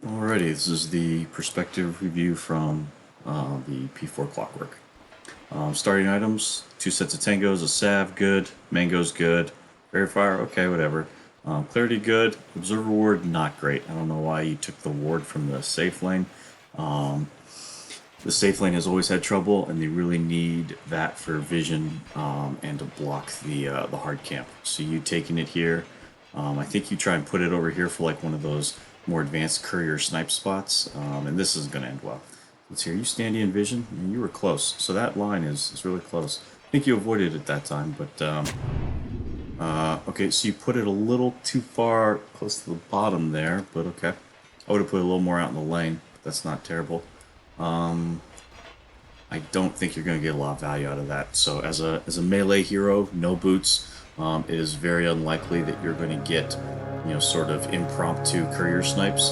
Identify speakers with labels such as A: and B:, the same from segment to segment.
A: Alrighty, this is the perspective review from the P4 Clockwerk. Starting items, 2 sets of tangos, a salve, good, mango's good, verifier, okay, whatever. Clarity, good, observer ward, not great. I don't know why you took the ward from the safe lane. The safe lane has always had trouble, and they really need that for vision and to block the hard camp. So you taking it here, I think you try and put it over here for like one of those more advanced courier snipe spots, and this isn't going to end well. Let's hear you standing in vision, and you were close. So that line is really close. I think you avoided it that time, but okay, so you put it a little too far close to the bottom there, but okay. I would have put a little more out in the lane, but that's not terrible. I don't think you're going to get a lot of value out of that. So as a melee hero, no boots, it is very unlikely that you're going to get, sort of impromptu courier snipes,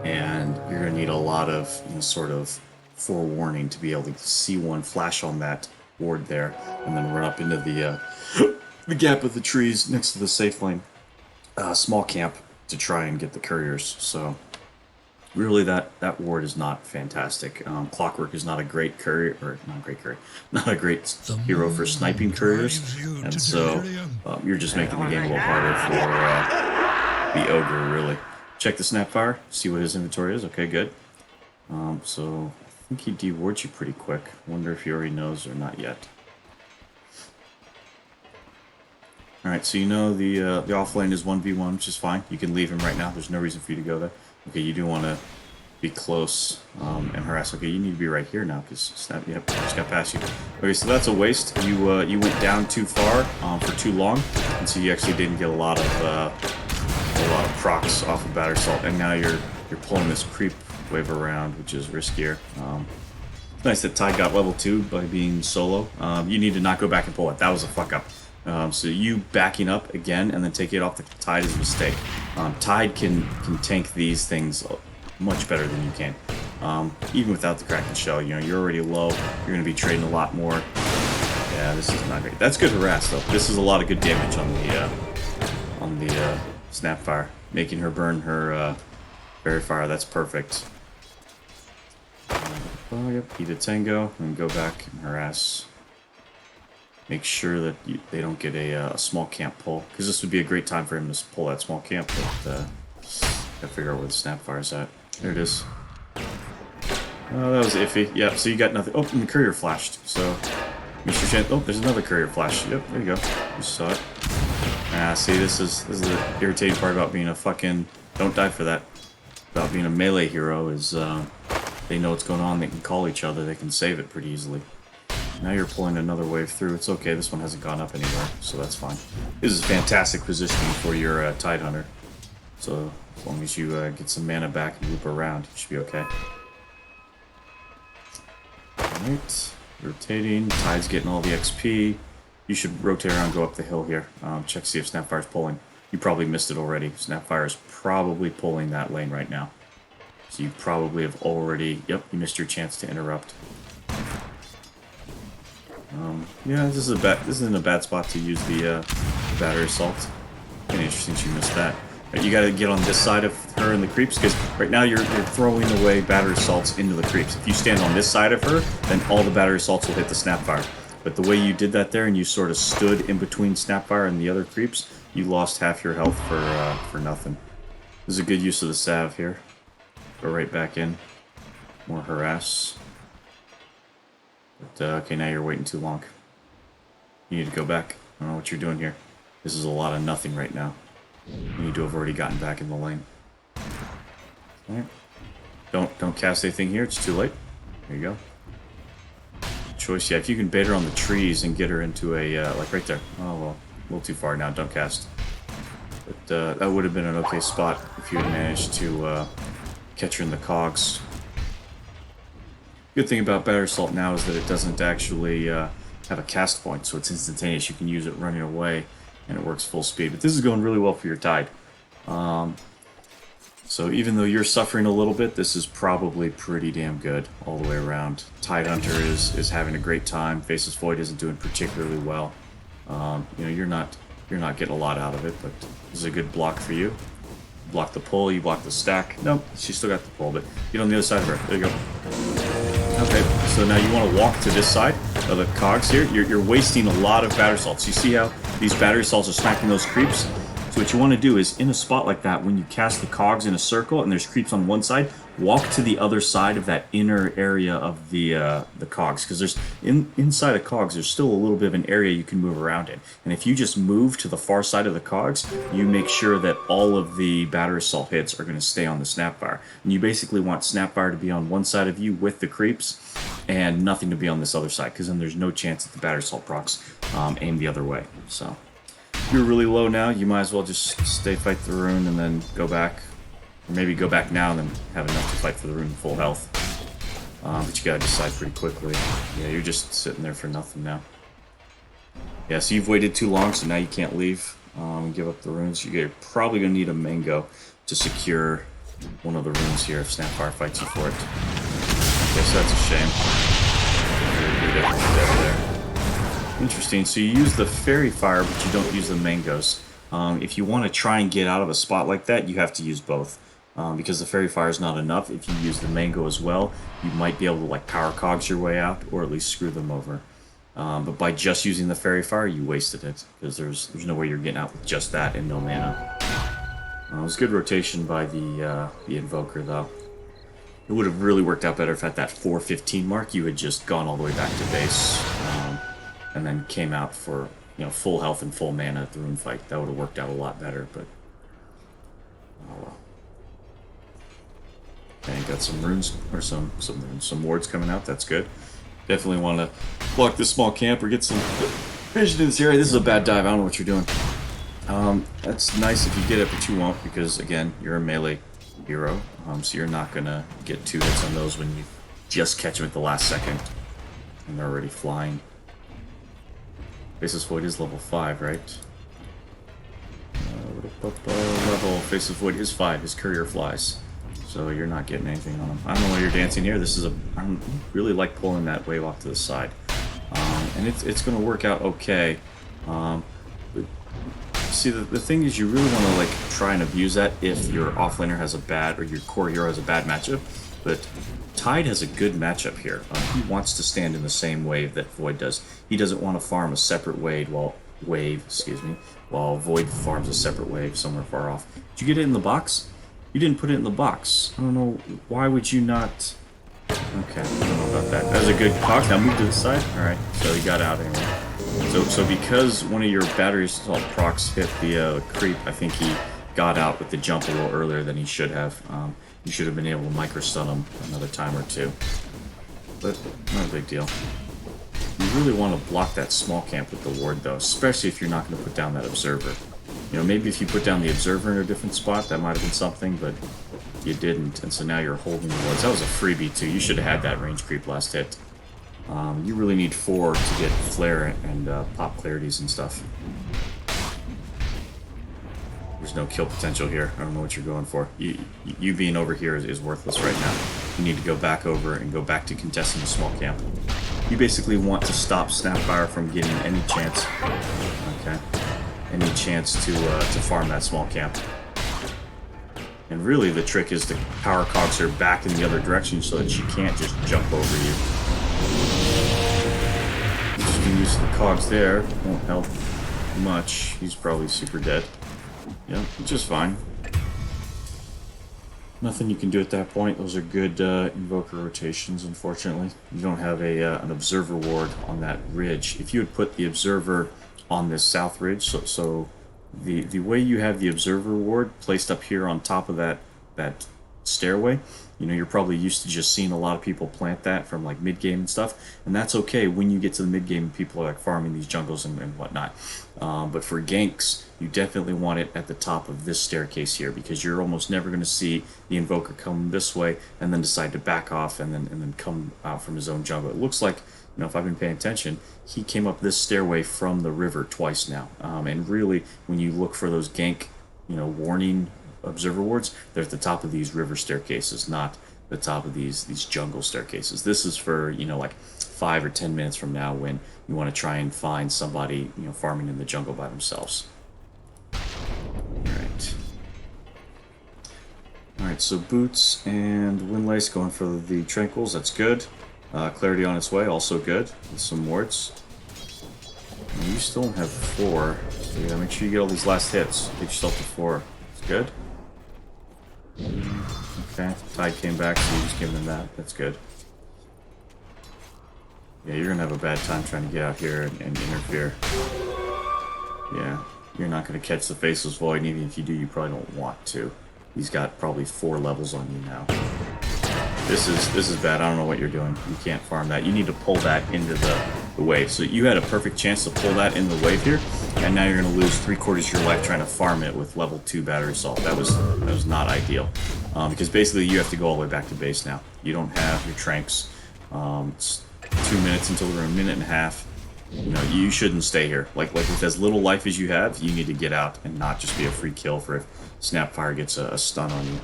A: and you're going to need a lot of, sort of forewarning to be able to see one flash on that ward there, and then run up into the gap of the trees next to the safe lane, small camp to try and get the couriers. So really that ward is not fantastic. Clockwerk is not a great courier, or not a great courier, not a great hero for sniping couriers, and so you're just making the game a little harder for the ogre, really. Check the snapfire, see what his inventory is. Okay, good. So I think he dewards you pretty quick. Wonder if he already knows or not yet. Alright, so you know the off lane is 1v1, which is fine. You can leave him right now. There's no reason for you to go there. Okay, you do want to be close and harass. Okay, you need to be right here now because snap. Yep, just got past you. Okay, so that's a waste. You went down too far for too long, and so you actually didn't get a lot of procs off of Batter Salt, and now you're pulling this creep wave around, which is riskier. It's nice that Tide got level 2 by being solo. You need to not go back and pull it. That was a fuck up. So you backing up again and then taking it off the Tide is a mistake. Tide can tank these things much better than you can. Even without the Kraken Shell, you're already low. You're going to be trading a lot more. Yeah, this is not great. That's good harass though. This is a lot of good damage on the Snapfire, making her burn her Verifier. That's perfect. Oh, yep, eat a Tango and go back and harass. Make sure that they don't get a small camp pull, because this would be a great time for him to pull that small camp, but gotta figure out where the Snapfire's at. There it is. Oh, that was iffy. Yeah, so you got nothing. Oh, and the courier flashed, so Mr. Chen. Oh, there's another courier flash. Yep, there you go. You saw it. Ah, see, this is the irritating part about being a fucking... Don't die for that. About being a melee hero is they know what's going on, they can call each other, they can save it pretty easily. Now you're pulling another wave through. It's okay, this one hasn't gone up anywhere, so that's fine. This is fantastic positioning for your Tide Hunter. So as long as you get some mana back and loop around, you should be okay. Alright, rotating. Tide's getting all the XP. You should rotate around, go up the hill here. Check to see if Snapfire's pulling. You probably missed it already. Snapfire is probably pulling that lane right now. So you probably have already... Yep, you missed your chance to interrupt. Yeah, this isn't a bad spot to use the battery assault. Kind of interesting she missed that. Right, you got to get on this side of her and the creeps, because right now you're throwing away battery assaults into the creeps. If you stand on this side of her, then all the battery assaults will hit the Snapfire. But the way you did that there, and you sort of stood in between Snapfire and the other creeps, you lost half your health for nothing. This is a good use of the salve here. Go right back in. More harass. But, okay, now you're waiting too long. You need to go back. I don't know what you're doing here. This is a lot of nothing right now. You need to have already gotten back in the lane. Alright. Don't cast anything here, it's too late. There you go. Choice, yeah, if you can bait her on the trees and get her into a, like right there. Oh, well, a little too far now, don't cast. But that would have been an okay spot if you had managed to catch her in the cogs. Good thing about Batter Assault now is that it doesn't actually have a cast point, so it's instantaneous. You can use it running away, and it works full speed. But this is going really well for your Tide. So even though you're suffering a little bit, this is probably pretty damn good all the way around. Tide Hunter is having a great time. Faceless Void isn't doing particularly well. You're not getting a lot out of it, but this is a good block for you. block the pull, you block the stack. Nope, she still got the pull, but get on the other side of her. There you go. Okay, so now you want to walk to this side of the cogs here. You're wasting a lot of battery salts. You see how these battery salts are smacking those creeps? So what you want to do is, in a spot like that, when you cast the cogs in a circle and there's creeps on one side, walk to the other side of that inner area of the cogs, because there's inside of cogs there's still a little bit of an area you can move around in, and if you just move to the far side of the cogs, you make sure that all of the battery assault hits are going to stay on the snapfire, and you basically want snapfire to be on one side of you with the creeps and nothing to be on this other side, because then there's no chance that the battery assault procs aim the other way. So if you're really low now, you might as well just stay fight the rune and then go back. Or maybe go back now and then have enough to fight for the rune full health. But you gotta decide pretty quickly. Yeah, you're just sitting there for nothing now. Yeah, so you've waited too long, so now you can't leave and give up the runes. You're probably gonna need a mango to secure one of the runes here if Snapfire fights you for it. I guess that's a shame. You're definitely dead there. Interesting, so you use the fairy fire, but you don't use the mangoes. If you want to try and get out of a spot like that, you have to use both. Because the fairy fire is not enough. If you use the mango as well, you might be able to like power cogs your way out, or at least screw them over. But by just using the fairy fire, you wasted it, because there's no way you're getting out with just that and no mana. It was good rotation by the invoker though. It would have really worked out better if at that 4:15 mark you had just gone all the way back to base, and then came out for full health and full mana at the rune fight. That would have worked out a lot better, but oh well. Okay, got some runes, or some wards coming out. That's good. Definitely want to block this small camp or get some vision in this area. This is a bad dive. I don't know what you're doing. That's nice if you get it, but you won't, because again, you're a melee hero, so you're not gonna get 2 hits on those when you just catch them at the last second and they're already flying. Faceless Void is level 5, right? Level Faceless Void is 5. His courier flies. So you're not getting anything on him. I don't know why you're dancing here. This is I really like pulling that wave off to the side. And it's going to work out okay. But see, the thing is, you really want to like try and abuse that if your offlaner has a bad, or your core hero has a bad matchup. But Tide has a good matchup here. He wants to stand in the same wave that Void does. He doesn't want to farm a separate wave while Void farms a separate wave somewhere far off. Did you get it in the box? You didn't put it in the box. I don't know. Why would you not? Okay, I don't know about that. That was a good talk. Now move to the side. Alright, so you got out anyway. So because one of your battery assault procs hit the creep, I think he got out with the jump a little earlier than he should have. You should have been able to micro-stun him another time or two. But not a big deal. You really want to block that small camp with the ward though, especially if you're not going to put down that observer. Maybe if you put down the observer in a different spot, that might have been something, but you didn't, and so now you're holding the wards. That was a freebie too. You should have had that range creep last hit. You really need 4 to get flare and pop clarities and stuff. There's no kill potential here. I don't know what you're going for. You being over here is worthless right now. You need to go back over and go back to contesting the small camp. You basically want to stop Snapfire from getting any chance. Okay. Any chance to farm that small camp. And really the trick is to power cogs her back in the other direction so that she can't just jump over you. Just gonna use the cogs there. Won't help much. He's probably super dead. Yeah, which is fine. Nothing you can do at that point. Those are good invoker rotations, unfortunately. You don't have an observer ward on that ridge. If you had put the observer on this south ridge, so the way you have the observer ward placed up here on top of that stairway, you're probably used to just seeing a lot of people plant that from like mid game and stuff, and that's okay when you get to the mid game and people are like farming these jungles and whatnot. But for ganks, you definitely want it at the top of this staircase here, because you're almost never going to see the invoker come this way and then decide to back off and then come out from his own jungle. It looks like, if I've been paying attention, he came up this stairway from the river twice now. And really, when you look for those gank, warning observer wards, they're at the top of these river staircases, not the top of these jungle staircases. This is for, like 5 or 10 minutes from now when you want to try and find somebody, farming in the jungle by themselves. Alright. Alright, so Boots and Windlace going for the Tranquils, that's good. Clarity on its way, also good. With some wards. And you still don't have 4, so you gotta make sure you get all these last hits. Get yourself to 4. It's good. Okay, Tide came back, so you just gave them that. That's good. Yeah, you're gonna have a bad time trying to get out here and interfere. Yeah, you're not gonna catch the Faceless Void, and even if you do, you probably don't want to. He's got probably 4 levels on you now. This is bad. I don't know what you're doing. You can't farm that. You need to pull that into the wave. So you had a perfect chance to pull that in the wave here, and now you're going to lose 3/4 of your life trying to farm it with level 2 battery assault. That was not ideal, because basically you have to go all the way back to base now. You don't have your tranks. It's 2 minutes until we're a minute and a half. You know, you shouldn't stay here. Like with as little life as you have, you need to get out and not just be a free kill for if Snapfire gets a stun on you.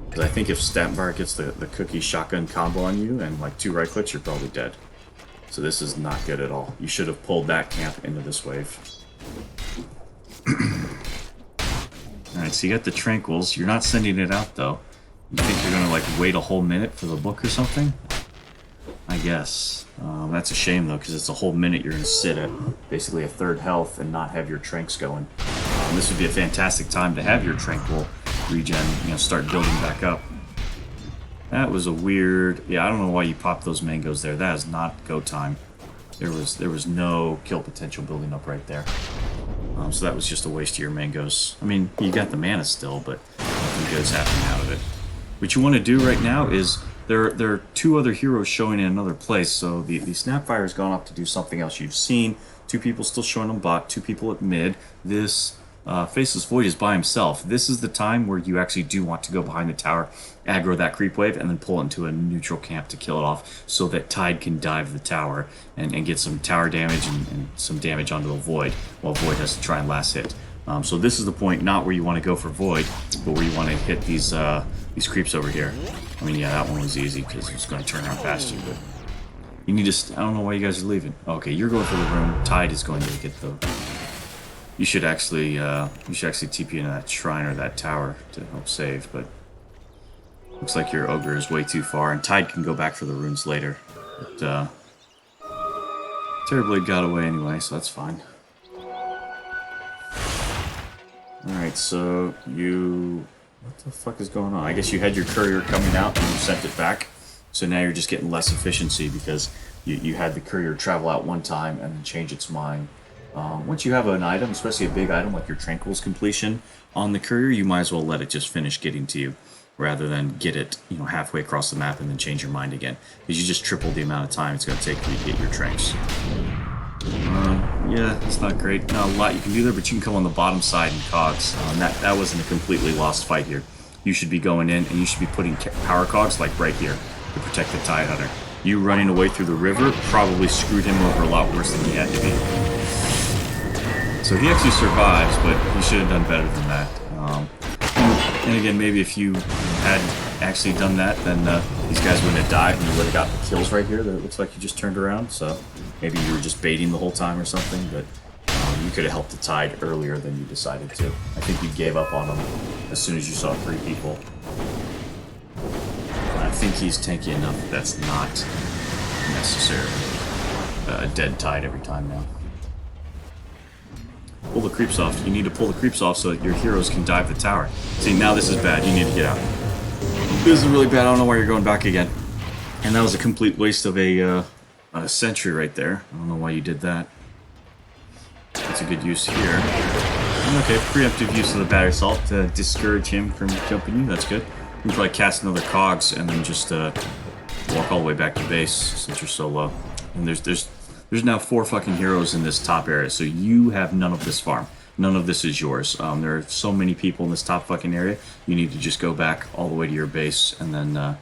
A: Because I think if Snapfire gets the cookie shotgun combo on you and like 2 right clicks, you're probably dead. So this is not good at all. You should have pulled that camp into this wave. Alright, so you got the Tranquils. You're not sending it out though. You think you're gonna like wait a whole minute for the book or something? I guess. That's a shame though, because it's a whole minute you're gonna sit at basically a 3rd health and not have your tranks going. This would be a fantastic time to have your Tranquil regen, you know, start building back up. That was a weird... Yeah, I don't know why you popped those mangoes there. That is not go time. There was no kill potential building up right there. So that was just a waste of your mangoes. I mean, you got the mana still, but nothing good's happening out of it. What you want to do right now is... There are 2 other heroes showing in another place, so the Snapfire has gone off to do something else. You've seen 2 people still showing on bot, 2 people at mid. This Faceless Void is by himself. This is the time where you actually do want to go behind the tower, aggro that creep wave, and then pull it into a neutral camp to kill it off so that Tide can dive the tower and get some tower damage and some damage onto the Void, while Void has to try and last hit. So this is the point, not where you want to go for Void, but where you want to hit these creeps over here. I mean, yeah, that one was easy because it's going to turn around past you, but you need to... I don't know why you guys are leaving. Okay, you're going for the room. Tide is going to get the... You should actually TP into that shrine or that tower to help save, but looks like your ogre is way too far, and Tide can go back for the runes later. But Terrorblade got away anyway, so that's fine. Alright, so you... What the fuck is going on? I guess you had your courier coming out and you sent it back. So now you're just getting less efficiency because you had the courier travel out one time and then change its mind. Once you have an item, especially a big item like your Tranquil's completion on the courier, you might as well let it just finish getting to you rather than get it, you know, halfway across the map and then change your mind again. Because you just tripled the amount of time it's going to take for you to get your tranks. Yeah, it's not great. Not a lot you can do there, but you can come on the bottom side and cogs. That wasn't a completely lost fight here. You should be going in and you should be putting power cogs like right here to protect the Tide Hunter. You running away through the river probably screwed him over a lot worse than he had to be. So he actually survives, but he should have done better than that. And again, maybe if you had actually done that, then these guys wouldn't have died and you would have got the kills right here that it looks like you just turned around. So maybe you were just baiting the whole time or something, but you could have helped the Tide earlier than you decided to. I think you gave up on him as soon as you saw 3 people. I think he's tanky enough that that's not necessary. A dead Tide every time now. Pull the creeps off. You need to pull the creeps off so that your heroes can dive the tower. See, now this is bad. You need to get out. This is really bad. I don't know why you're going back again. And that was a complete waste of a sentry right there. I don't know why you did that. That's a good use here. Okay, preemptive use of the battery assault to discourage him from jumping you. That's good. You can probably cast another cogs and then just walk all the way back to base since you're so low. And there's now 4 fucking heroes in this top area, so you have none of this farm. None of this is yours. There are so many people in this top fucking area. You need to just go back all the way to your base and then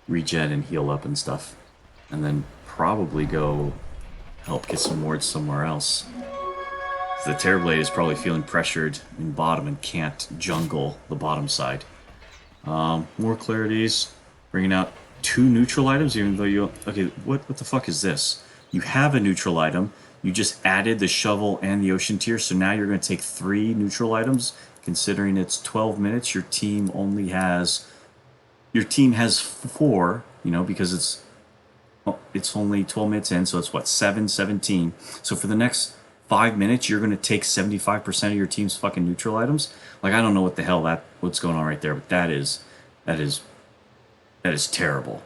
A: regen and heal up and stuff. And then probably go help get some wards somewhere else. The Terrorblade is probably feeling pressured in bottom and can't jungle the bottom side. More clarities. Bringing out 2 neutral items, even though you... Okay, what the fuck is this? You have a neutral item. You just added the shovel and the ocean tier, so now you're going to take 3 neutral items. Considering it's 12 minutes, your team only has your team has 4, you know, because it's only 12 minutes in, so it's what, 7-17. So for the next 5 minutes, you're going to take 75% of your team's fucking neutral items. Like, I don't know what the hell what's going on right there, but that is terrible.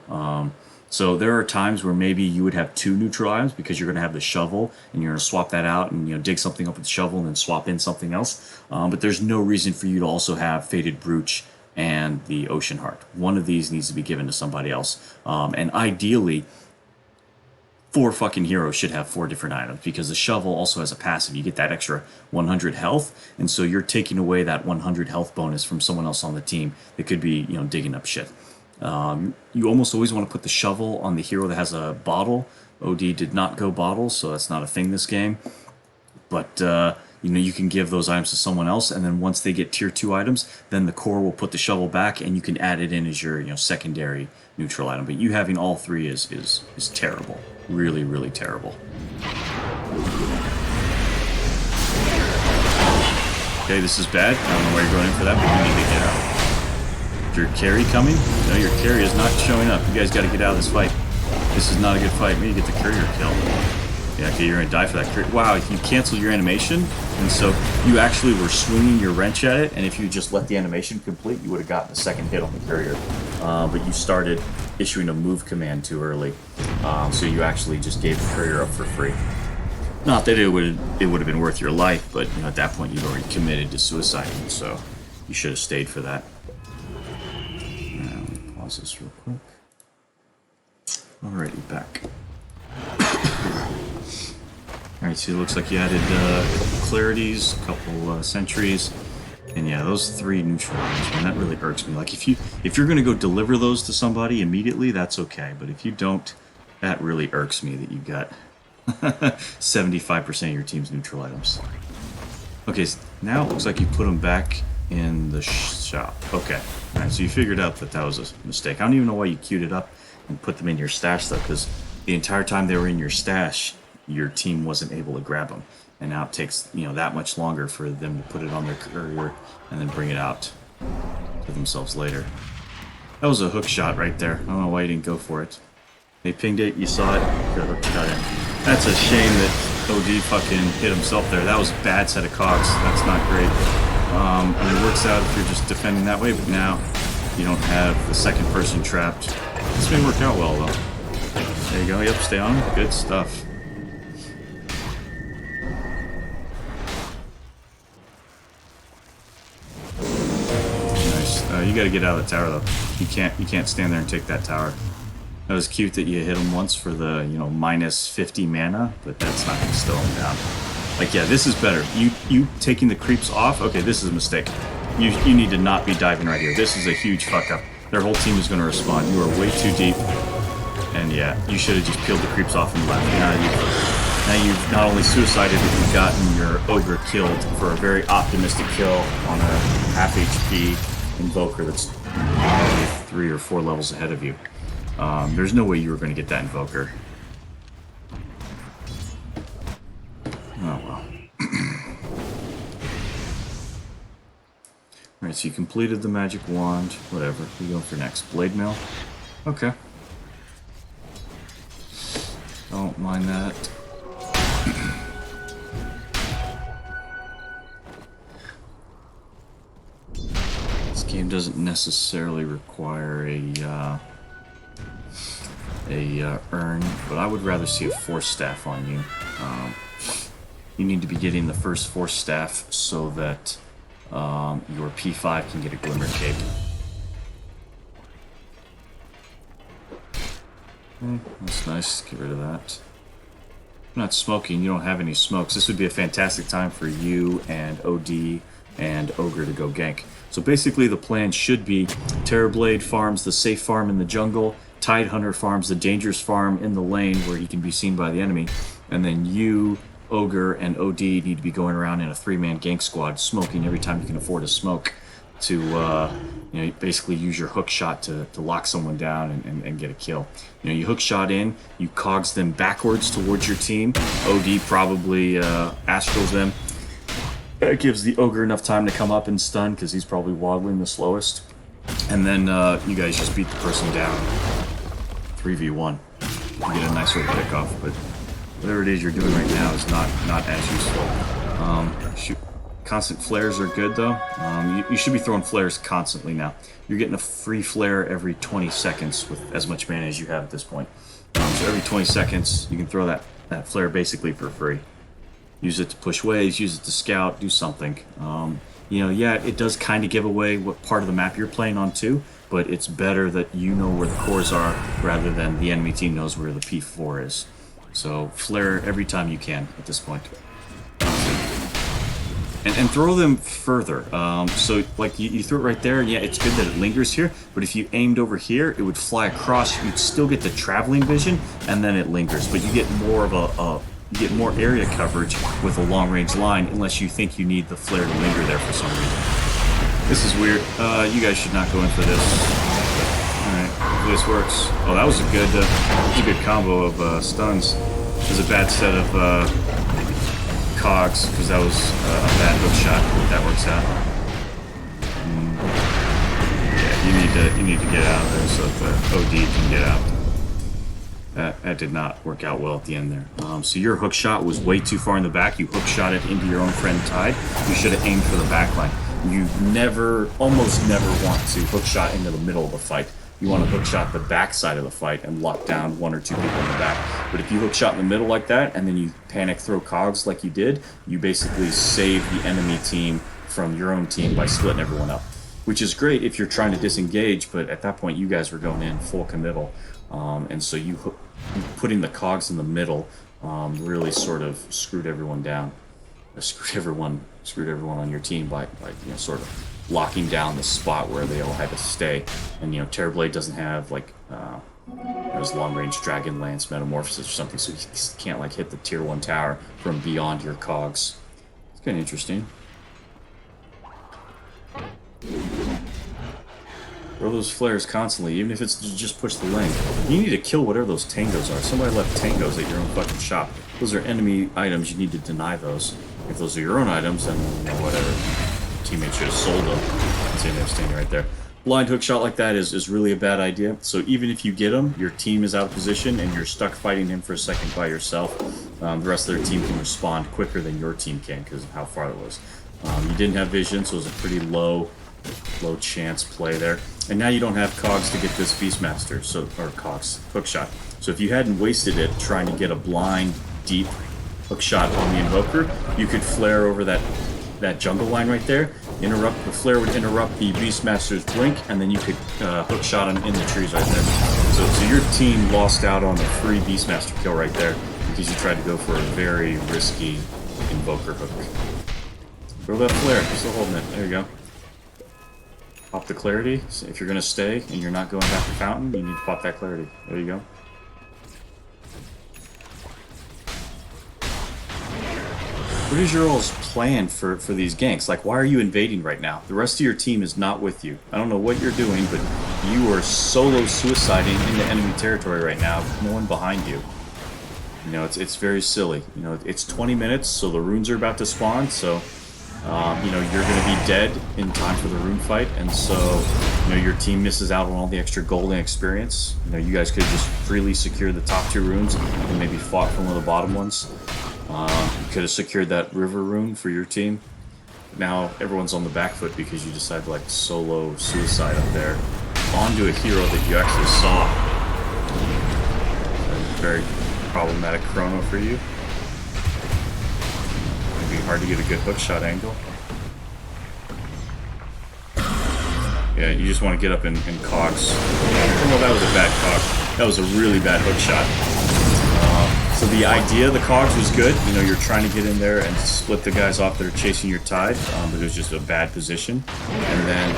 A: So there are times where maybe you would have 2 neutral items because you're going to have the shovel and you're going to swap that out and, you know, dig something up with the shovel and then swap in something else. But there's no reason for you to also have Fated Brooch and the Ocean Heart. One of these needs to be given to somebody else. And ideally, 4 fucking heroes should have 4 different items because the shovel also has a passive. You get that extra 100 health, and so you're taking away that 100 health bonus from someone else on the team that could be, you know, digging up shit. You almost always want to put the shovel on the hero that has a bottle. OD did not go bottle, so that's not a thing this game. But you know, you can give those items to someone else, and then once they get tier 2 items, then the core will put the shovel back, and you can add it in as your, you know, secondary neutral item. But you having all 3 is terrible. Really, really terrible. Okay, this is bad. I don't know why you're going in for that, but you need to get out. Is your carry coming? No, your carry is not showing up. You guys got to get out of this fight. This is not a good fight. Maybe get the courier kill. Yeah, okay, you're going to die for that courier. Wow, you canceled your animation, and so you actually were swinging your wrench at it, and if you just let the animation complete, you would have gotten a second hit on the courier. But you started issuing a move command too early, so you actually just gave the courier up for free. Not that it would have been worth your life, but, you know, at that point you'd already committed to suicide, so you should have stayed for that. Now, let me pause this real quick. Alrighty, back. Alright, so it looks like you added a couple clarities, a couple sentries, and yeah, those 3 neutral items, man, that really irks me. Like, if you're gonna go deliver those to somebody immediately, that's okay, but if you don't, that really irks me that you got 75% of your team's neutral items. Okay, so now it looks like you put them back in the shop. Okay, alright, so you figured out that that was a mistake. I don't even know why you queued it up and put them in your stash, though, because the entire time they were in your stash, your team wasn't able to grab them. And now it takes, you know, that much longer for them to put it on their courier and then bring it out to themselves later. That was a hook shot right there. I don't know why you didn't go for it. They pinged it, you saw it, got a hook shot in. That's a shame that OD fucking hit himself there. That was a bad set of cogs. That's not great. And it works out if you're just defending that way, but now you don't have the second person trapped. This may work out well, though. There you go. Yep, stay on. Good stuff. You got to get out of the tower, though. You can't stand there and take that tower. That was cute that you hit him once for the, you know, minus 50 mana, but that's not going to slow him down. Like, yeah, this is better. You taking the creeps off? Okay, this is a mistake. You need to not be diving right here. This is a huge fuck up. Their whole team is going to respond. You are way too deep. And yeah, you should have just peeled the creeps off and left. Now you've not only suicided, but you've gotten your ogre killed for a very optimistic kill on a half HP invoker that's probably 3 or 4 levels ahead of you. There's no way you were going to get that invoker. Oh well. Alright, so you completed the magic wand. Whatever. What are you going for next? Blade mail? Okay. Don't mind that. This game doesn't necessarily require a urn, but I would rather see a force staff on you. You need to be getting the first force staff so that your P5 can get a glimmer cape. Okay, that's nice. Get rid of that. I'm not smoking. You don't have any smokes. This would be a fantastic time for you and OD and Ogre to go gank. So basically the plan should be Terrorblade farms the safe farm in the jungle, Tidehunter farms the dangerous farm in the lane where he can be seen by the enemy, and then you, Ogre, and OD need to be going around in a 3-man gank squad, smoking every time you can afford to smoke to you know, basically use your hook shot to lock someone down and get a kill. You know, you hook shot in, you cogs them backwards towards your team. OD probably astrals them. That gives the Ogre enough time to come up and stun because he's probably waddling the slowest. And then you guys just beat the person down 3v1. You get a nice little pickoff, but whatever it is you're doing right now is not as useful. Shoot. Constant flares are good though. You should be throwing flares constantly now. You're getting a free flare every 20 seconds with as much mana as you have at this point. So every 20 seconds you can throw that flare basically for free. Use it to push waves, use it to scout, do something. You know, yeah, it does kind of give away what part of the map you're playing on too, but it's better that you know where the cores are rather than the enemy team knows where the P4 is. So flare every time you can at this point. And throw them further. So, like, you throw it right there, yeah, it's good that it lingers here, but if you aimed over here, it would fly across, you'd still get the traveling vision, and then it lingers, but you get more of you get more area coverage with a long-range line, unless you think you need the flare to linger there for some reason. This is weird. You guys should not go in for this. Alright, hopefully this works. Oh, that was a good combo of stuns. It was a bad set of cogs, because that was a bad hook shot. That works out. Yeah, you need to get out of there so that the OD can get out. That did not work out well at the end there. So your hook shot was way too far in the back. You hook shot it into your own friend Tide. You should have aimed for the back line. You almost never want to hook shot into the middle of the fight. You want to hook shot the back side of the fight and lock down one or two people in the back. But if you hook shot in the middle like that, and then you panic throw cogs like you did, you basically save the enemy team from your own team by splitting everyone up. Which is great if you're trying to disengage, but at that point you guys were going in full committal. And so putting the cogs in the middle really sort of screwed everyone down. Screwed everyone on your team by sort of locking down the spot where they all had to stay. And Terrorblade doesn't have like his long-range Dragon Lance Metamorphosis or something, so he can't like hit the tier 1 tower from beyond your cogs. It's kind of interesting. Throw those flares constantly, even if it's to just push the lane. You need to kill whatever those tangos are. Somebody left tangos at your own fucking shop. Those are enemy items, you need to deny those. If those are your own items, then whatever. Teammate should have sold them. See, they're standing right there. Blind hook shot like that is really a bad idea. So even if you get him, your team is out of position and you're stuck fighting him for a second by yourself. The rest of their team can respond quicker than your team can because of how far it was. You didn't have vision, so it was a pretty low chance play there. And now you don't have cogs to get this Beastmaster, or cogs, hook shot. So if you hadn't wasted it trying to get a blind, deep hook shot on the Invoker, you could flare over that jungle line right there. The flare would interrupt the Beastmaster's blink, and then you could hook shot him in the trees right there. So your team lost out on the free Beastmaster kill right there because you tried to go for a very risky Invoker hook. Throw that flare. Still holding it. There you go. Pop the clarity. So if you're going to stay and you're not going back to Fountain, you need to pop that clarity. There you go. What is your all's plan for these ganks? Like, why are you invading right now? The rest of your team is not with you. I don't know what you're doing, but you are solo suiciding into enemy territory right now with no one behind you. It's very silly. It's 20 minutes, so the runes are about to spawn, so you're going to be dead in time for the rune fight, and so your team misses out on all the extra gold and experience. You guys could have just freely secured the top 2 runes and maybe fought for one of the bottom ones. You could have secured that river rune for your team. Now everyone's on the back foot because you decided to like solo suicide up there onto a hero that you actually saw. Very problematic chrono for you. It'd be hard to get a good hook shot angle. Yeah, you just want to get up in cogs. Well, that was a bad cog. That was a really bad hook shot. So the idea of the cogs was good. You're trying to get in there and split the guys off that are chasing your Tide, but it was just a bad position. And then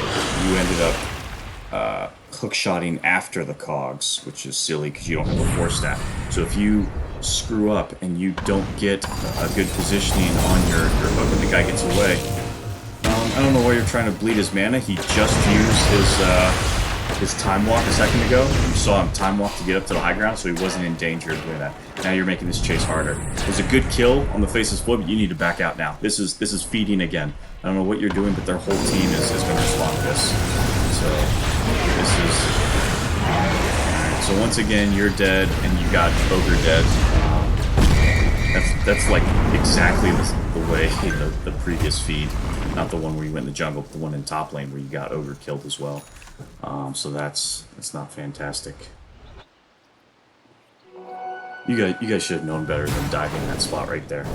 A: you ended up hook-shotting after the cogs, which is silly because you don't have a 4-stack. So if you screw up and you don't get a good positioning on your hook when the guy gets away, I don't know why you're trying to bleed his mana. He just used his time walk a second ago. You saw him time walk to get up to the high ground, so he wasn't in danger of doing that. Now you're making this chase harder. It was a good kill on the Faceless Void, but you need to back out now. This is feeding again. I don't know what you're doing, but their whole team is going to respond to this. So This is... Alright, so once again, you're dead, and you got Ogre dead. That's like exactly the way the previous feed, not the one where you went in the jungle, but the one in top lane where you got Ogre killed as well. So that's not fantastic. You guys should have known better than diving in that spot right there.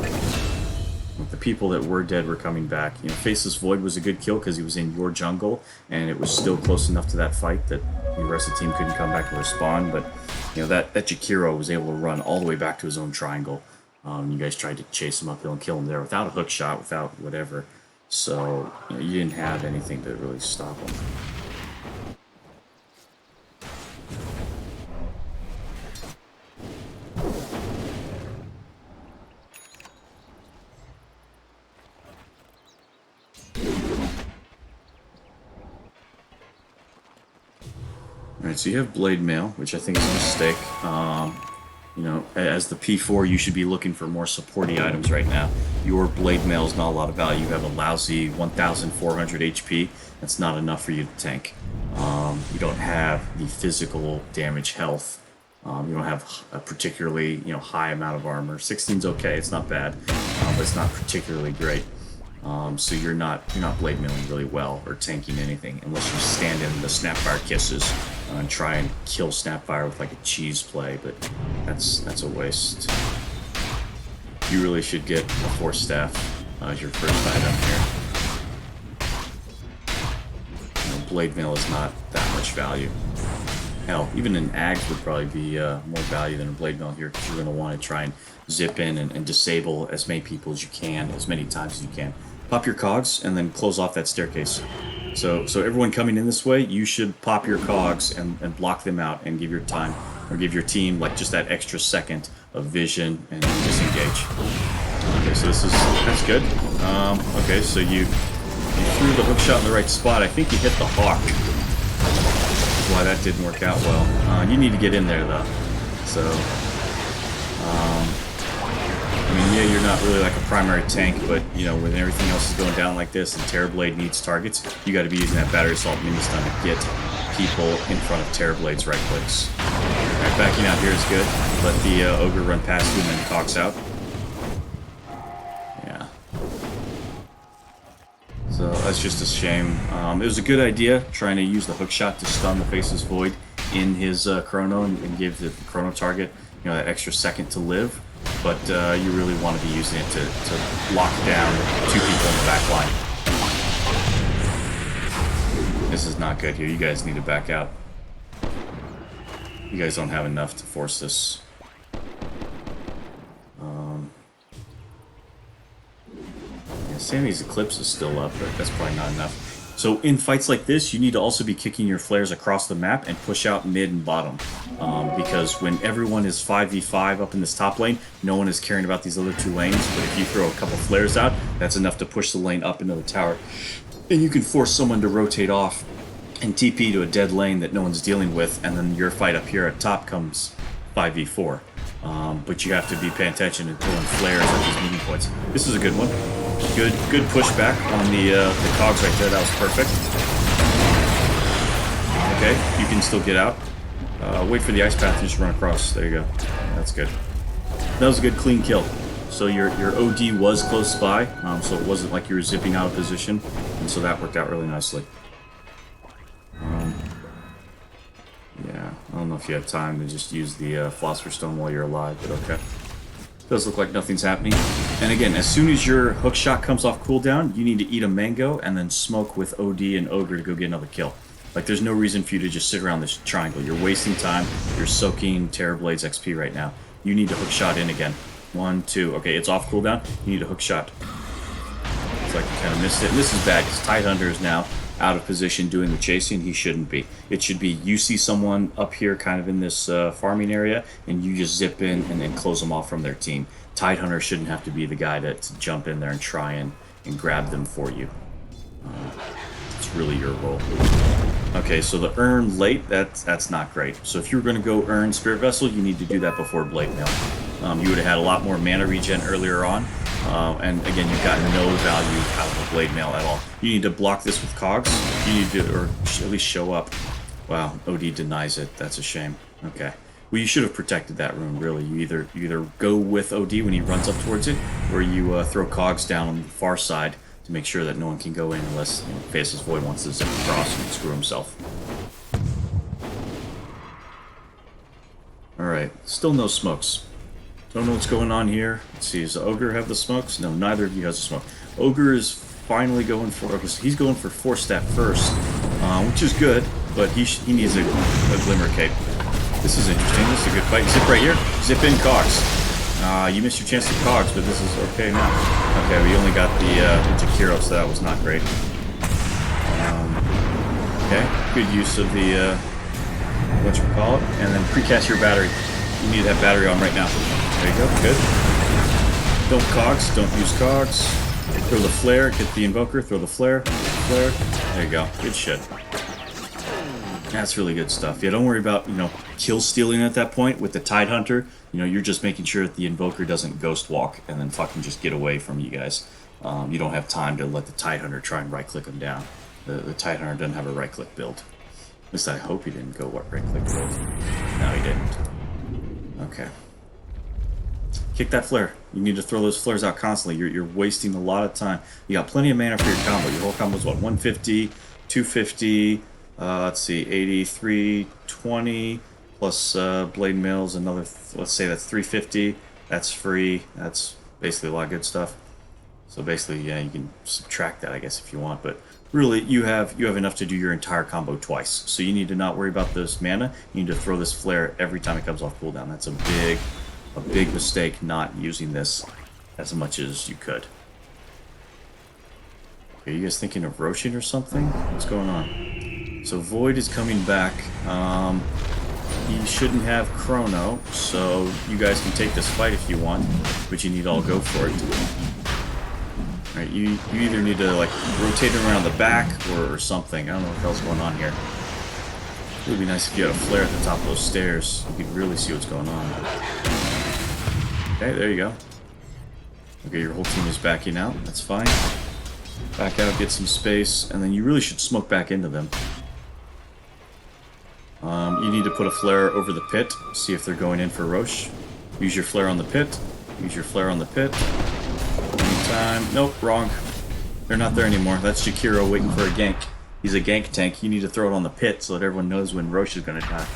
A: The people that were dead were coming back. You know, Faceless Void was a good kill because he was in your jungle, and it was still close enough to that fight that the rest of the team couldn't come back and respond. But you know that Jakiro was able to run all the way back to his own triangle. You guys tried to chase him uphill and kill him there without a hook shot, without whatever. So you know, you didn't have anything to really stop him. Alright, so you have Blade Mail, which I think is a mistake. You know, as the P4, you should be looking for more supporty items right now. Your Blade Mail is not a lot of value. You have a lousy 1,400 HP. That's not enough for you to tank. You don't have the physical damage health. You don't have a particularly high amount of armor. 16's okay. It's not bad, but it's not particularly great. So you're not blade mailing really well or tanking anything unless you stand in the Snapfire Kisses and try and kill Snapfire with like a cheese play, but that's a waste. You really should get a Force Staff as your first item here. You know, blade mail is not that much value. Hell, even an Ags would probably be more value than a blade mail here, because you're going to want to try and zip in and disable as many people as you can, as many times as you can. Pop your cogs and then close off that staircase. So everyone coming in this way, you should pop your cogs and block them out and give your time, or give your team like just that extra second of vision and disengage. Okay, so that's good. Okay, so you threw the hook shot in the right spot. I think you hit the hawk. That's why that didn't work out well. You need to get in there though. So, I mean, yeah, you're not really like a primary tank, but you know, when everything else is going down like this and Terrorblade needs targets, you got to be using that battery assault mini stun to get people in front of Terrorblade's right clicks. Alright, backing out here is good. Let the Ogre run past you and then Cox out. Yeah. So that's just a shame. It was a good idea trying to use the hook shot to stun the Faceless Void in his Chrono and give the Chrono target, you know, that extra second to live. But you really want to be using it to lock down two people in the back line. This is not good here. You guys need to back out. You guys don't have enough to force this. Yeah, Sammy's Eclipse is still up, but that's probably not enough. So in fights like this, you need to also be kicking your flares across the map and push out mid and bottom. Because when everyone is 5v5 up in this top lane, no one is caring about these other two lanes. But if you throw a couple flares out, that's enough to push the lane up into the tower. And you can force someone to rotate off and TP to a dead lane that no one's dealing with, and then your fight up here at top comes 5v4. But you have to be paying attention and throwing flares at these meeting points. This is a good one. Good pushback on the cogs right there. That was perfect. Okay, you can still get out. Wait for the ice path and just run across. There you go. That's good. That was a good clean kill. So your OD was close by, so it wasn't like you were zipping out of position, and so that worked out really nicely. Yeah, I don't know if you have time to just use the Philosopher's Stone while you're alive, but okay. Does look like nothing's happening. And again, as soon as your hook shot comes off cooldown, you need to eat a mango and then smoke with OD and Ogre to go get another kill. Like, there's no reason for you to just sit around this triangle. You're wasting time. You're soaking Terrorblade's XP right now. You need to hook shot in again. 1, 2. Okay, it's off cooldown. You need a hook shot. It's like you kind of missed it. And this is bad because Tidehunter is now out of position doing the chasing. He shouldn't be. It should be you see someone up here kind of in this farming area and you just zip in and then close them off from their team. Tidehunter shouldn't have to be the guy to jump in there and try and grab them for you. It's really your role. Okay, so the urn late, that's not great. So if you were going to go urn Spirit Vessel, you need to do that before Blade Mail. You would have had a lot more mana regen earlier on. And again, you've got no value out of the Blade Mail at all. You need to block this with cogs. You need to, or at least show up Wow, OD denies it. That's a shame. Okay. Well, you should have protected that rune, really. You either go with OD when he runs up towards it, or you throw cogs down on the far side to make sure that no one can go in unless Faceless Void wants to zip across and screw himself. Alright, still no smokes. Don't know what's going on here. Let's see, does the Ogre have the smokes? No, neither of you has the smoke. Ogre is finally going for... Okay, so he's going for 4-step first, which is good, but he needs a Glimmer Cape. This is interesting. This is a good fight. Zip right here. Zip in cogs. You missed your chance to cogs, but this is okay now. Okay, we only got the Jakiro, so that was not great. Okay, good use of the... whatchamacallit, and then precast your battery. You need that battery on right now. There you go, good. Don't cogs, don't use cogs. Throw the flare, get the invoker, throw the flare, There you go, good shit. That's really good stuff. Yeah, don't worry about, kill stealing at that point with the Tidehunter. You're just making sure that the invoker doesn't ghost walk and then fucking just get away from you guys. You don't have time to let the Tidehunter try and right-click him down. The Tidehunter doesn't have a right-click build. At least I hope he didn't go right-click build. No, he didn't. Okay. Kick that flare. You need to throw those flares out constantly. You're wasting a lot of time. You got plenty of mana for your combo. Your whole combo is what? 150, 250, let's see, 80, 320, plus Blade Mills, another, let's say that's 350. That's free. That's basically a lot of good stuff. So basically, yeah, you can subtract that, I guess, if you want, but really, you have enough to do your entire combo twice. So you need to not worry about this mana. You need to throw this flare every time it comes off cooldown. That's a big mistake not using this as much as you could. Are you guys thinking of Roshin or something? What's going on? So Void is coming back. He shouldn't have Chrono, so you guys can take this fight if you want, but you need to all go for it. Right, you either need to rotate him around the back or something. I don't know what the hell's going on here. It would be nice if you had a flare at the top of those stairs. You could really see what's going on. Okay, there you go. Okay, your whole team is backing out. That's fine. Back out, get some space, and then you really should smoke back into them. You need to put a flare over the pit. See if they're going in for Roche. Use your flare on the pit. Use your flare on the pit. Anytime. Nope, wrong. They're not there anymore. That's Jakiro waiting for a gank. He's a gank tank. You need to throw it on the pit so that everyone knows when Roche is going to die.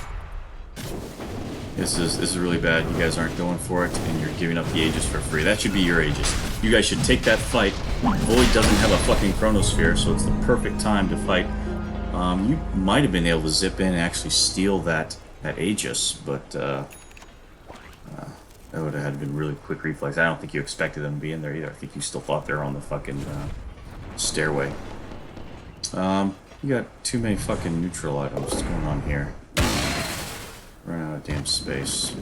A: This is really bad. You guys aren't going for it, and you're giving up the Aegis for free. That should be your Aegis. You guys should take that fight. Void doesn't have a fucking Chronosphere, so it's the perfect time to fight. You might have been able to zip in and actually steal that Aegis, but that would have had to been really quick reflex. I don't think you expected them to be in there either. I think you still thought they were on the fucking stairway. You got too many fucking neutral items. What's going on here? Run out of damn space.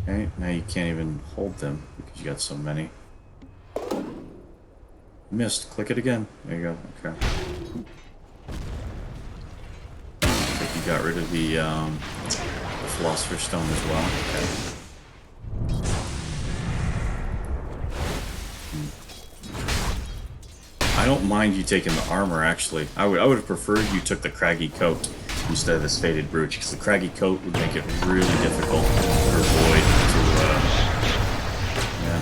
A: Okay, now you can't even hold them because you got so many. Missed. Click it again. There you go. Okay. I think you got rid of the Philosopher's Stone as well. Okay. I don't mind you taking the armor, actually. I would have preferred you took the Craggy Coat instead of this Faded Brooch, because the Craggy Coat would make it really difficult for Void to, yeah.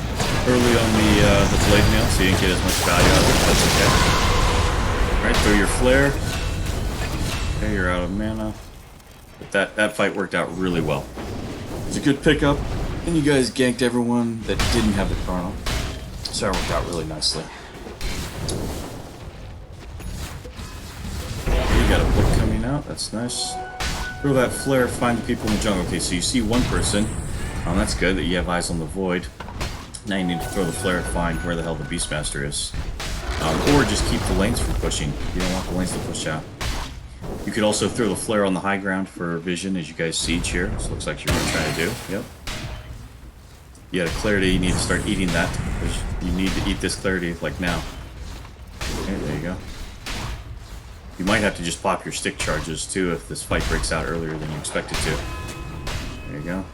A: Early on the Blade Mail, so you didn't get as much value out of it. That's okay. Alright, throw your Flare. Okay, you're out of mana. But that fight worked out really well. It was a good pickup, and you guys ganked everyone that didn't have the Chrono. So that worked out really nicely. You got a book coming out, that's nice. Throw that flare, find the people in the jungle. Okay, so you see one person. That's good that you have eyes on the Void. Now you need to throw the flare and find where the hell the Beastmaster is. Or just keep the lanes from pushing. You don't want the lanes to push out. You could also throw the flare on the high ground for vision as you guys siege here. This looks like you're going to try to do. Yep. You had a clarity, you need to start eating that. You need to eat this clarity like now. Okay, there you go. You might have to just pop your stick charges too if this fight breaks out earlier than you expect it to. There you go.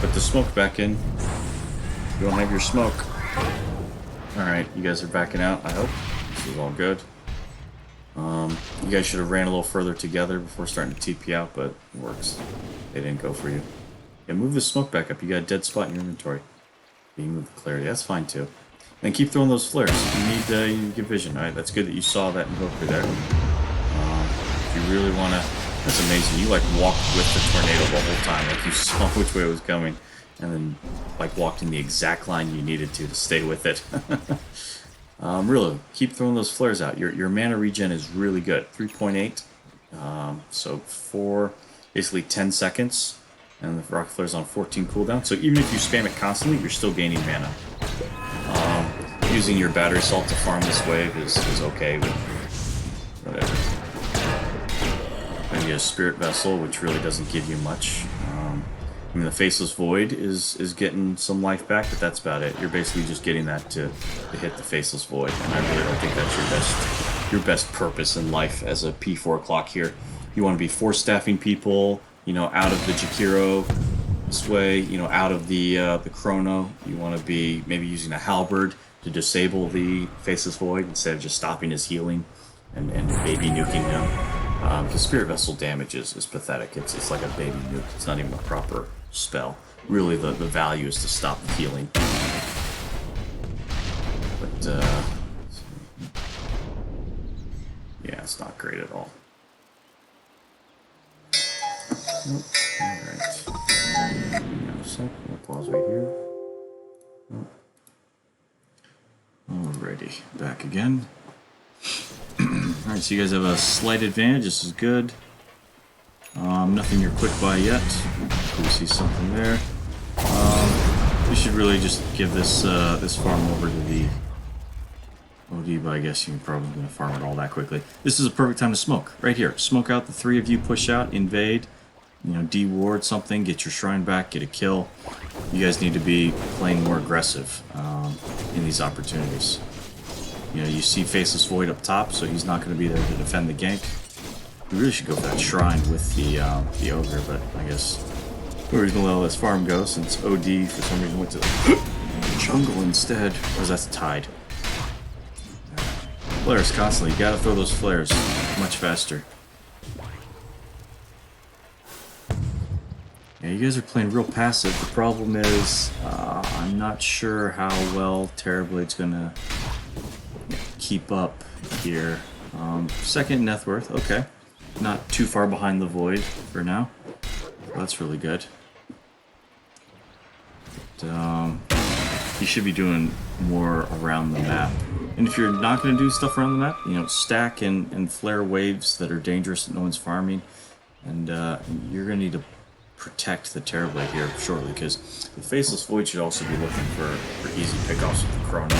A: Put the smoke back in. You don't have your smoke. Alright, you guys are backing out, I hope. This is all good. You guys should have ran a little further together before starting to TP out, but it works. They didn't go for you. Yeah, move the smoke back up. You got a dead spot in your inventory. You move the clarity. That's fine too. And keep throwing those flares. You need to get vision. All right, that's good that you saw that invoker there. If you really want to, that's amazing. You like walked with the tornado the whole time. Like you saw which way it was coming, and then like walked in the exact line you needed to stay with it. Really, keep throwing those flares out. Your mana regen is really good. 3.8. So for basically 10 seconds. And the rocket flare's on 14 cooldown. So even if you spam it constantly, you're still gaining mana. Using your battery salt to farm this wave is okay, but whatever. Then you get a spirit vessel, which really doesn't give you much. I mean, the Faceless Void is getting some life back, but that's about it. You're basically just getting that to hit the Faceless Void, and I really don't think that's your best purpose in life as a P4 clock here. You want to be force staffing people, you know, out of the Jakiro this way, you know, out of the Chrono. You want to be maybe using a halberd to disable the Faceless Void instead of just stopping his healing and baby nuking him. Because Spirit Vessel damage is pathetic. It's like a baby nuke. It's not even a proper spell. Really, the value is to stop the healing. But, yeah, it's not great at all. Nope. Alright. Now a sec. We'll pause right here. Nope. Alrighty. Back again. Alright, so you guys have a slight advantage. This is good. Nothing you're quick by yet. We see something there. We should really just give this this farm over to the OD, but I guess you're probably going to farm it all that quickly. This is a perfect time to smoke. Right here. Smoke out. The three of you push out, invade, you know, de-ward something, get your shrine back, get a kill. You guys need to be playing more aggressive in these opportunities. You know, you see Faceless Void up top, so he's not going to be there to defend the gank. We really should go for that shrine with the ogre, but I guess we're going to let this farm go since OD for some reason went to the jungle instead. Or that's Tide. Flares constantly. You gotta throw those flares much faster. Yeah, you guys are playing real passive. The problem is, I'm not sure how well Terrorblade's gonna keep up here. Second net worth, okay. Not too far behind the Void for now. Well, that's really good. But, you should be doing more around the map. And if you're not going to do stuff around the map, you know, stack and flare waves that are dangerous that no one's farming. And you're going to need to protect the Terrorblade here shortly, because the Faceless Void should also be looking for easy pickoffs with the Chrono.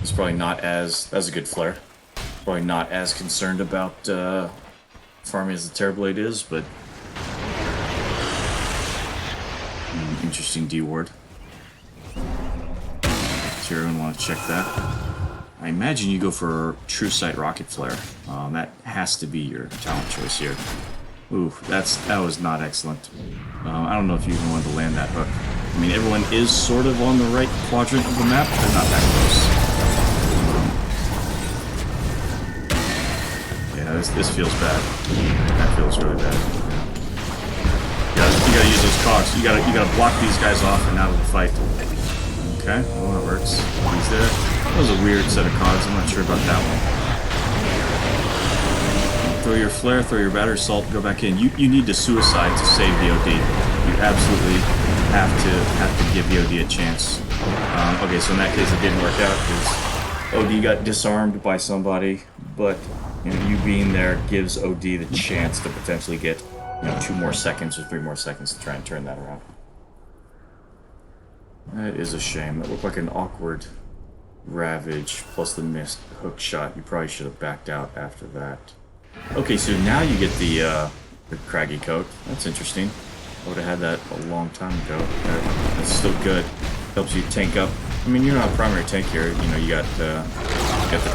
A: It's probably not as a good flare. Probably not as concerned about farming as the Terrorblade is, but interesting D-ward. So everyone want to check that. I imagine you go for True Sight Rocket Flare. That has to be your talent choice here. Ooh, that was not excellent. I don't know if you even wanted to land that hook. I mean, everyone is sort of on the right quadrant of the map, but they're not that close. Yeah, this feels bad. That feels really bad. You gotta use those cogs. You gotta block these guys off and out of the fight. Okay, well that works. He's there. That was a weird set of cogs. I'm not sure about that one. Throw your flare, throw your battery salt, go back in. You need to suicide to save the OD. You absolutely have to give the OD a chance. Okay, so in that case it didn't work out because OD got disarmed by somebody, but you know, you being there gives OD the chance to potentially get 2 more seconds or 3 more seconds to try and turn that around. That is a shame. That looked like an awkward Ravage plus the missed hook shot. You probably should have backed out after that. Okay, so now you get the Craggy Coat. That's interesting. I would have had that a long time ago. That's still good. Helps you tank up. I mean, you're not a primary tank here. You know, you got the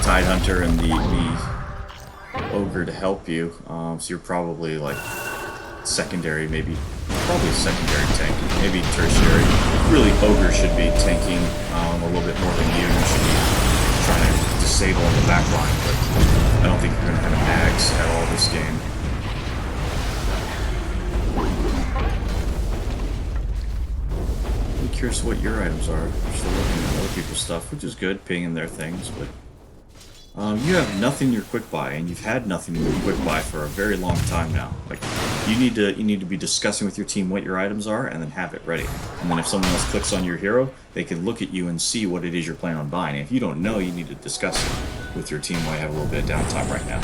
A: Tide Hunter and the Ogre to help you. So you're probably like secondary, probably secondary tank, maybe tertiary. Really, Ogre should be tanking a little bit more than you. You should be trying to disable on the back line, but I don't think you're going to have an axe at all this game. I'm curious what your items are. You're still looking at other people's stuff, which is good, pinging their things, but you have nothing in your quick buy, and you've had nothing in your quick buy for a very long time now. Like, you need to be discussing with your team what your items are, and then have it ready. And then if someone else clicks on your hero, they can look at you and see what it is you're planning on buying. And if you don't know, you need to discuss it with your team while you have a little bit of downtime right now.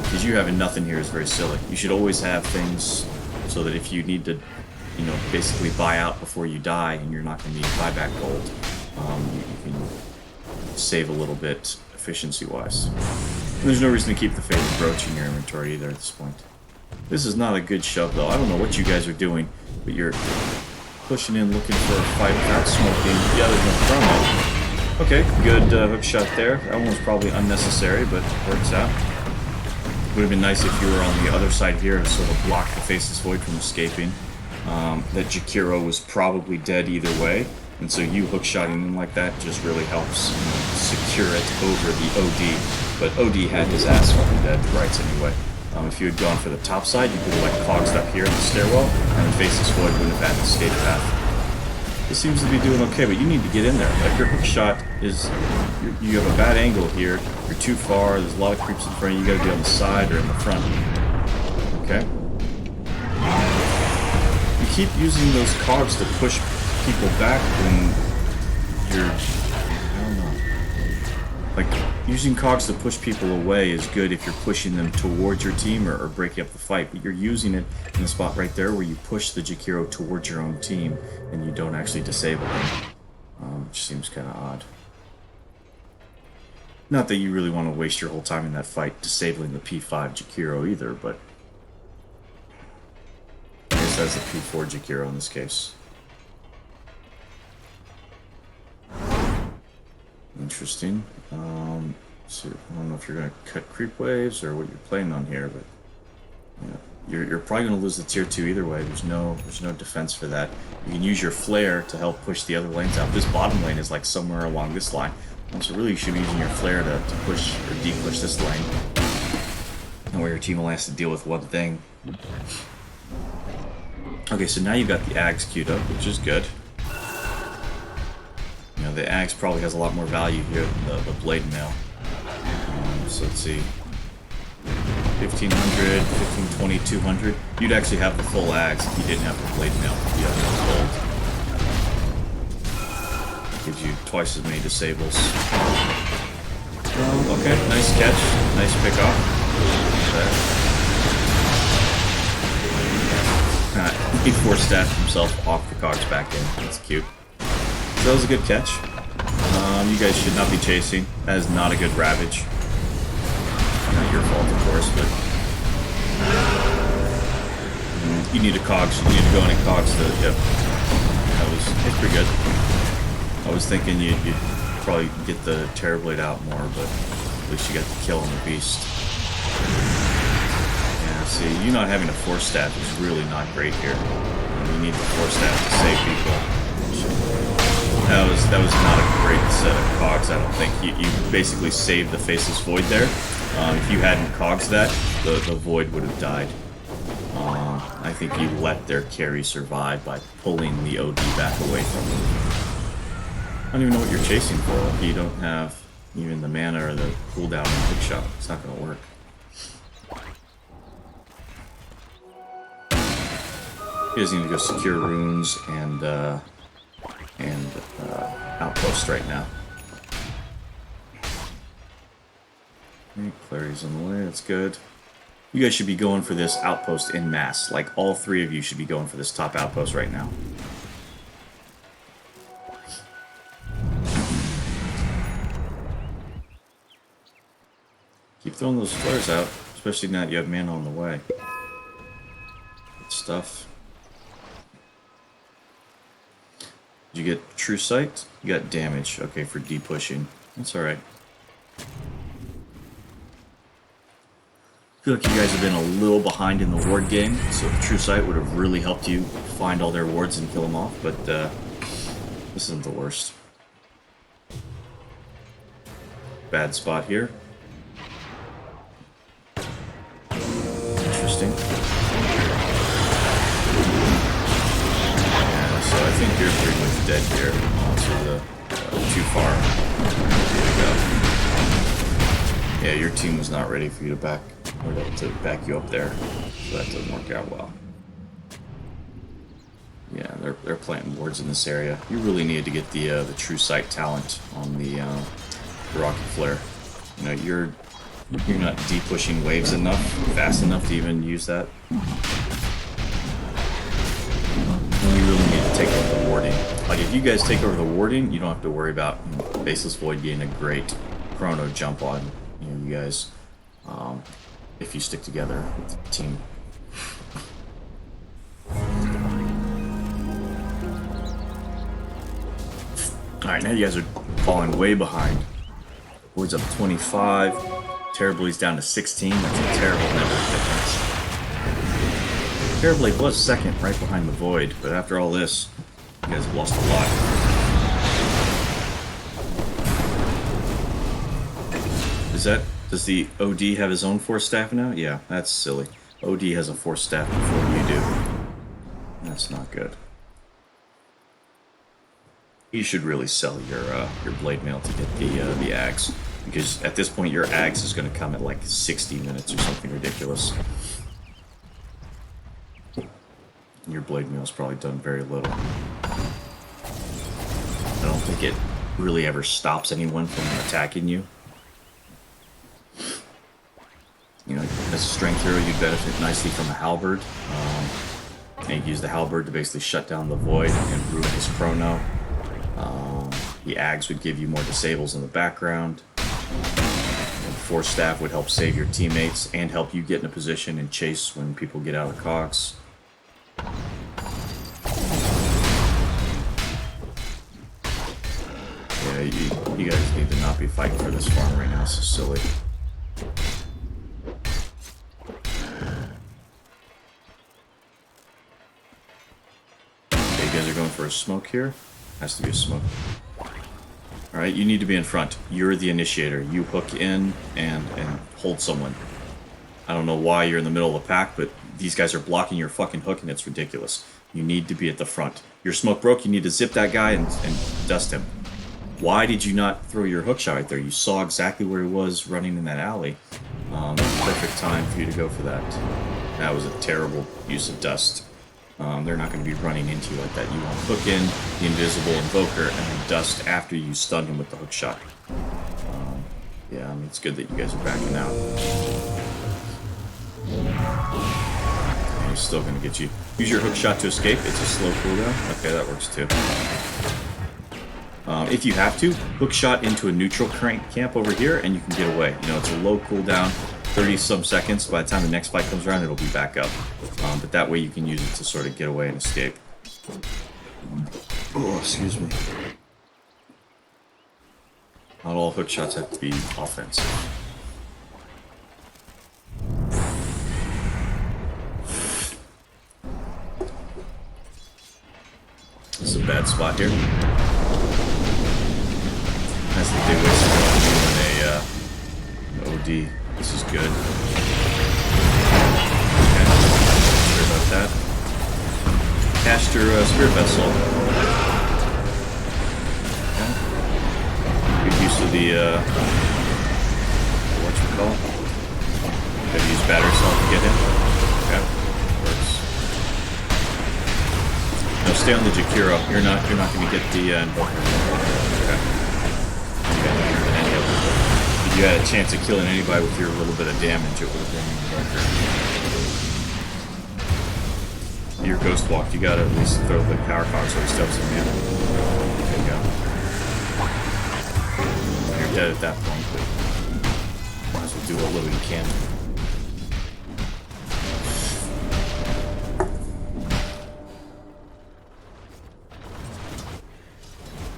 A: Because you having nothing here is very silly. You should always have things so that if you need to, you know, basically buy out before you die, and you're not going to need buyback gold, you can save a little bit efficiency-wise. There's no reason to keep the favorite brooch in your inventory either at this point. This is not a good shove, though. I don't know what you guys are doing, but you're pushing in looking for a fight without smoking. Yeah, there's no promo. Okay, good hook shot there. That one was probably unnecessary, but works out. Would have been nice if you were on the other side here to sort of block the Faceless Void from escaping. That Jakiro was probably dead either way, and so you hook-shotting in like that just really helps, you know, secure it over the OD. But OD had his ass fucking dead to rights anyway. If you had gone for the top side, you could have like cogsed up here in the stairwell, and the Faceless Void wouldn't have had an escape path. This seems to be doing okay, but you need to get in there. Like, your hook shot is, you have a bad angle here, you're too far, there's a lot of creeps in front of you, you gotta be on the side or in the front. Okay? You keep using those cogs to push people back when you're, I don't know. Like, using cogs to push people away is good if you're pushing them towards your team or breaking up the fight, but you're using it in the spot right there where you push the Jakiro towards your own team and you don't actually disable them, which seems kind of odd. Not that you really want to waste your whole time in that fight disabling the P5 Jakiro either, but I guess that's the P4 Jakiro in this case. Interesting. So I don't know if you're going to cut creep waves or what you're planning on here, but you know, you're probably going to lose the tier 2 either way. There's no defense for that. You can use your flare to help push the other lanes out. This bottom lane is like somewhere along this line, so really you should be using your flare to push or de-push this lane, and where your team only has to deal with one thing. Okay, so now you've got the Ags queued up, which is good. You know, the Axe probably has a lot more value here than the Blade Mail. So let's see. 1500, 1520, 200. You'd actually have the full Axe if you didn't have the Blade Mail. You have no gold. Gives you twice as many disables. Okay, nice catch. Nice pickoff. He force-staffed himself off the cogs back in. That's cute. So that was a good catch. You guys should not be chasing. That is not a good Ravage. Not your fault, of course, but you need a cogs. You need to go in and cogs to. Yep. It's pretty good. I was thinking you'd probably get the Terrorblade out more, but at least you got the kill on the beast. Yeah, see, you not having a force staff is really not great here. You need the force staff to save people. That was not a great set of cogs, I don't think. You basically saved the Faceless Void there. If you hadn't cogs that, the Void would have died. I think you let their carry survive by pulling the OD back away from them. I don't even know what you're chasing for if you don't have even the mana or the cooldown on the hook shot. It's not going to work. You guys need to go secure runes and outpost right now. Clary's on the way, that's good. You guys should be going for this outpost en masse. Like, all three of you should be going for this top outpost right now. Keep throwing those flares out, especially now that you have mana on the way. Good stuff. Did you get True Sight? You got damage. Okay, for de-pushing. That's alright. I feel like you guys have been a little behind in the ward game, so True Sight would have really helped you find all their wards and kill them off, but this isn't the worst. bad spot here. Interesting. Yeah, so I think you're pretty much dead here. So too far for you to go. Yeah, your team was not ready for you to back you up there, so that doesn't work out well. Yeah, they're planting wards in this area. You really need to get the true sight talent on the rocket flare. You know, you're not de-pushing waves enough, fast enough to even use that. You really need to take over the warding. Like, if you guys take over the warding, you don't have to worry about Faceless Void getting a great chrono jump on you guys. If you stick together with the team. Alright, now you guys are falling way behind. Void's up 25. Terrorblade down to 16. That's a terrible network difference. Terrorblade was second, right behind the Void, but after all this, you guys have lost a lot. Does the OD have his own force staff now? Yeah, that's silly. OD has a force staff before you do. That's not good. You should really sell your blade mail to get the Ags, because at this point your Ags is going to come at like 60 minutes or something ridiculous. And your blade mail's probably done very little. I don't think it really ever stops anyone from attacking you. You know, as a strength hero, you benefit nicely from a halberd. And you use the halberd to basically shut down the Void and ruin his chrono. The Ags would give you more disables in the background. And Force Staff would help save your teammates and help you get in a position and chase when people get out of the cogs. Yeah, you guys need to not be fighting for this farm right now. This is silly. Okay, you guys are going for a smoke here. Has to be a smoke. Alright, you need to be in front. You're the initiator. You hook in and hold someone. I don't know why you're in the middle of the pack, but these guys are blocking your fucking hook and it's ridiculous. You need to be at the front. Your smoke broke, you need to zip that guy and dust him. Why did you not throw your hook shot right there? You saw exactly where he was running in that alley. Perfect time for you to go for that. That was a terrible use of dust. They're not going to be running into you like that. You want to hook in the invisible invoker and then dust after you stun him with the hook shot. Yeah, I mean, it's good that you guys are backing out. And he's still going to get you. Use your hook shot to escape. It's a slow cooldown. Okay, that works too. If you have to, hook shot into a neutral camp over here and you can get away. You know, it's a low cooldown, 30-some seconds. By the time the next fight comes around, it'll be back up. But that way you can use it to sort of get away and escape. Oh, excuse me. Not all hook shots have to be offensive. This is a bad spot here. That's the big waste of doing an OD. This is good. Okay. Sorry about that. Cast your Spirit Vessel. Okay. Good use of the, whatchamacallit? Gotta use Battery Salt to get him. Okay. Works. No, stay on the Jakiro. You're not gonna get the Invoker. Okay. If you had a chance of killing anybody with your little bit of damage, it would have been Invoker. Your Ghost Walk, you gotta at least throw the power card so he steps in mana. There you go. You're dead at that point, but might as well do what little you can.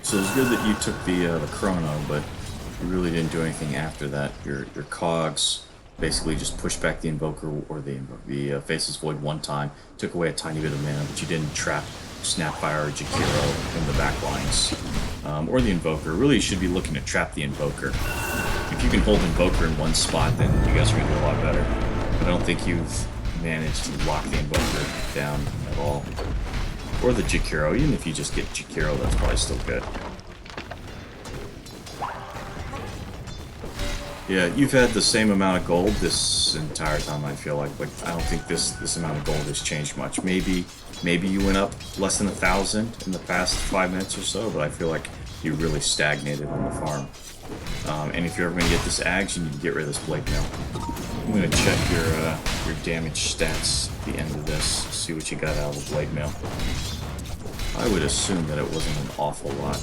A: So it's good that you took the chrono, but you really didn't do anything after that. Your cogs basically just pushed back the invoker or the Faceless Void one time, took away a tiny bit of mana, but you didn't trap Snapfire or Jakiro in the back lines. Or the invoker. Really, you should be looking to trap the invoker. if you can hold Invoker in one spot, then you guys are going to do a lot better. But I don't think you've managed to lock the Invoker down at all. Or the Jakiro. Even if you just get Jakiro, that's probably still good. Yeah, you've had the same amount of gold this entire time, I feel like. Like, I don't think this amount of gold has changed much. Maybe you went up less than 1,000 in the past 5 minutes or so, but I feel like you really stagnated on the farm. And if you're ever going to get this Ags, you need to get rid of this Blade Mail. I'm going to check your damage stats at the end of this, see what you got out of the Blade Mail. I would assume that it wasn't an awful lot.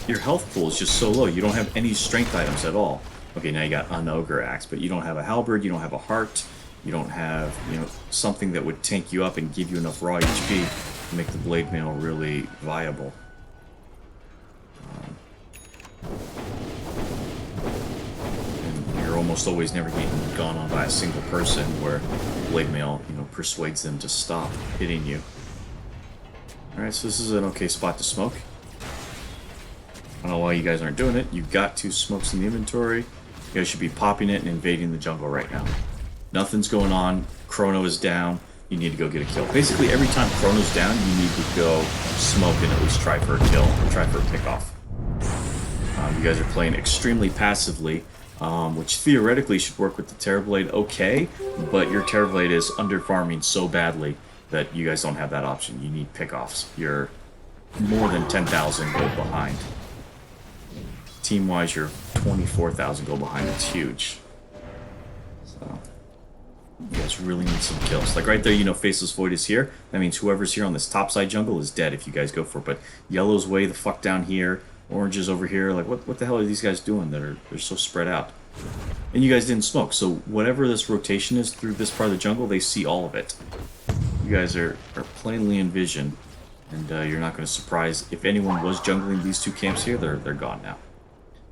A: Your health pool is just so low. You don't have any strength items at all. Okay, now you got an Ogre Axe, but you don't have a Halberd, you don't have a Heart, you don't have, you know, something that would tank you up and give you enough raw HP to make the Blade Mail really viable. And you're almost always never getting gone on by a single person where Blade Mail, you know, persuades them to stop hitting you. Alright, so this is an okay spot to smoke. I don't know why you guys aren't doing it. You've got 2 smokes in the inventory. You guys should be popping it and invading the jungle right now. Nothing's going on. Chrono is down. You need to go get a kill. Basically, every time Chrono's down, you need to go smoke and at least try for a kill or try for a pickoff. You guys are playing extremely passively, which theoretically should work with the Terrorblade okay, but your Terrorblade is under-farming so badly that you guys don't have that option. You need pickoffs. You're more than 10,000 gold behind. Team-wise, you're 24,000 gold behind. It's huge. So, you guys really need some kills. Like right there, you know, Faceless Void is here. That means whoever's here on this topside jungle is dead if you guys go for it. But yellow's way the fuck down here. Orange is over here. Like, what the hell are these guys doing? They're so spread out. And you guys didn't smoke. So whatever this rotation is through this part of the jungle, they see all of it. You guys are plainly in vision. And you're not going to surprise. If anyone was jungling these 2 camps here, they're gone now.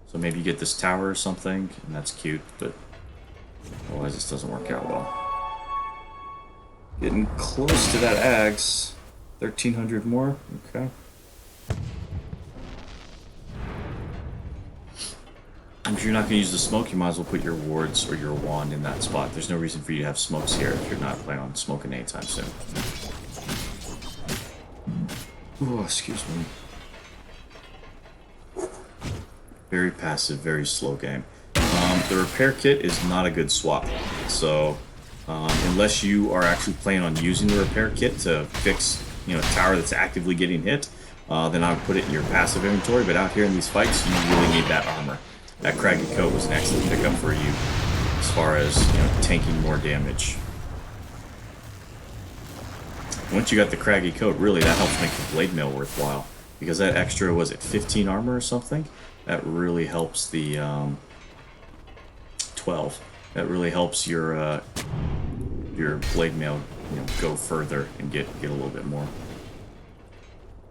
A: So maybe you get this tower or something, and that's cute, but otherwise this doesn't work out well. Getting close to that Ags. 1,300 more? Okay. If you're not going to use the smoke, you might as well put your wards or your wand in that spot. There's no reason for you to have smokes here if you're not planning on smoking anytime soon. Oh, excuse me. Very passive, very slow game. The repair kit is not a good swap. So, unless you are actually planning on using the repair kit to fix, you know, a tower that's actively getting hit, then I would put it in your passive inventory. But out here in these fights, you really need that armor. That Craggy Coat was an excellent pickup for you as far as, you know, tanking more damage. Once you got the Craggy Coat, really that helps make the Blade Mail worthwhile. Because that extra, was it 15 armor or something? That really helps the 12. That really helps your Blade Mail, you know, go further and get a little bit more.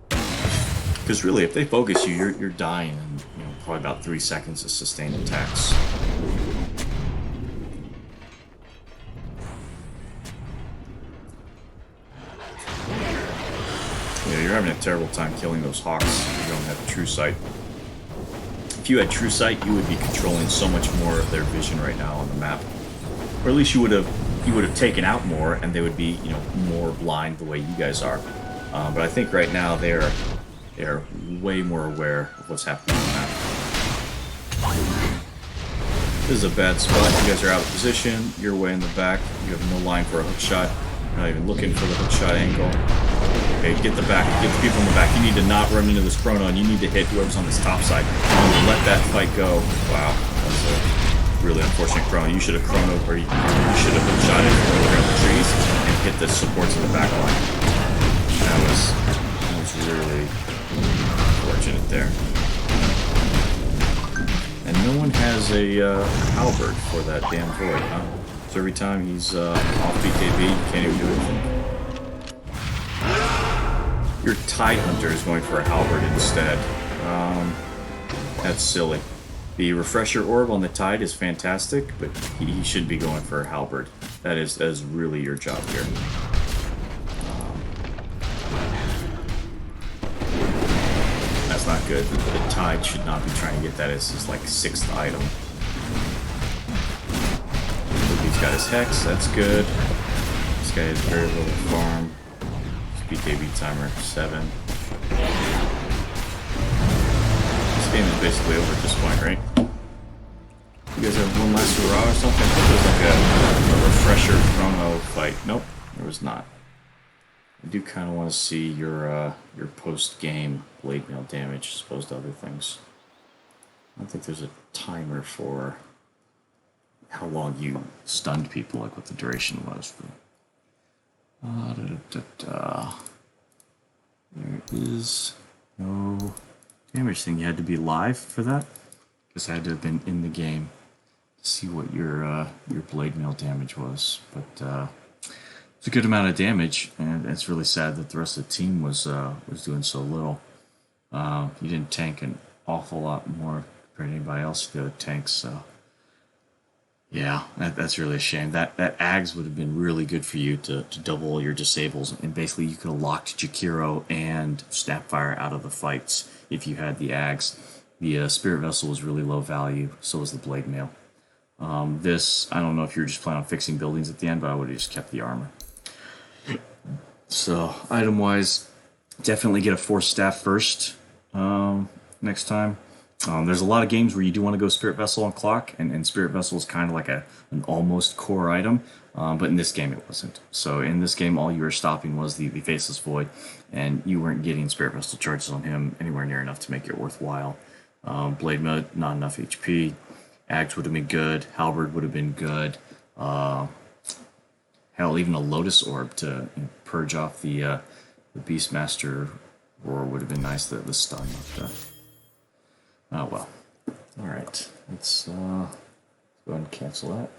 A: Because really, if they focus you, you're dying in, you know, probably about 3 seconds of sustained attacks. Yeah, you're having a terrible time killing those hawks if you don't have True Sight. If you had True Sight, you would be controlling so much more of their vision right now on the map. Or at least you would have taken out more, and they would be, you know, more blind the way you guys are. But I think right now they're way more aware of what's happening on the map. This is a bad spot. You guys are out of position. You're way in the back. You have no line for a hook shot. You're not even looking for the hook shot angle. Okay, get the back. Get the people in the back. You need to not run into this chrono, and you need to hit whoever's on this top side. And let that fight go. Wow, that's a really unfortunate chrono. You should have chrono, or you should have hook shot it around the trees and hit the supports in the back line. That was really fortunate there. And no one has a halberd for that damn void, huh? So every time he's off BKB, you can't even do anything. Your Tide Hunter is going for a halberd instead. That's silly. The Refresher Orb on the Tide is fantastic, but he should be going for a halberd. That is really your job here. That's not good. The Tide should not be trying to get that as his like 6th item. He's got his Hex, that's good. This guy has very little farm. Speed debut timer 7. This game is basically over at this point, right? You guys have one last hurrah or something? I thought there was like a refresher chrono fight. Nope, there was not. I do kind of want to see your post-game blade mail damage as opposed to other things. I don't think there's a timer for how long you stunned people, like what the duration was. There is no damage thing. You had to be live for that, because I had to have been in the game to see what your blade mail damage was. But it's a good amount of damage, and it's really sad that the rest of the team was doing so little. You didn't tank an awful lot more compared to anybody else with the other tanks, so yeah, that's really a shame. That Ags would have been really good for you to double your disables, and basically you could have locked Jakiro and Snapfire out of the fights if you had the Ags. The Spirit Vessel was really low value, so was the Blade Mail. This, I don't know if you were just planning on fixing buildings at the end, but I would have just kept the armor. So, item-wise, definitely get a Force Staff first next time. There's a lot of games where you do want to go Spirit Vessel on clock, and Spirit Vessel is kind of like an almost core item, but in this game it wasn't. So in this game, all you were stopping was the Faceless Void, and you weren't getting Spirit Vessel charges on him anywhere near enough to make it worthwhile. Blade Mode, not enough HP. Axe would have been good. Halberd would have been good. Hell, even a Lotus Orb to purge off the Beastmaster Roar would have been nice. The stun of that. Oh well. Alright. Let's go ahead and cancel that.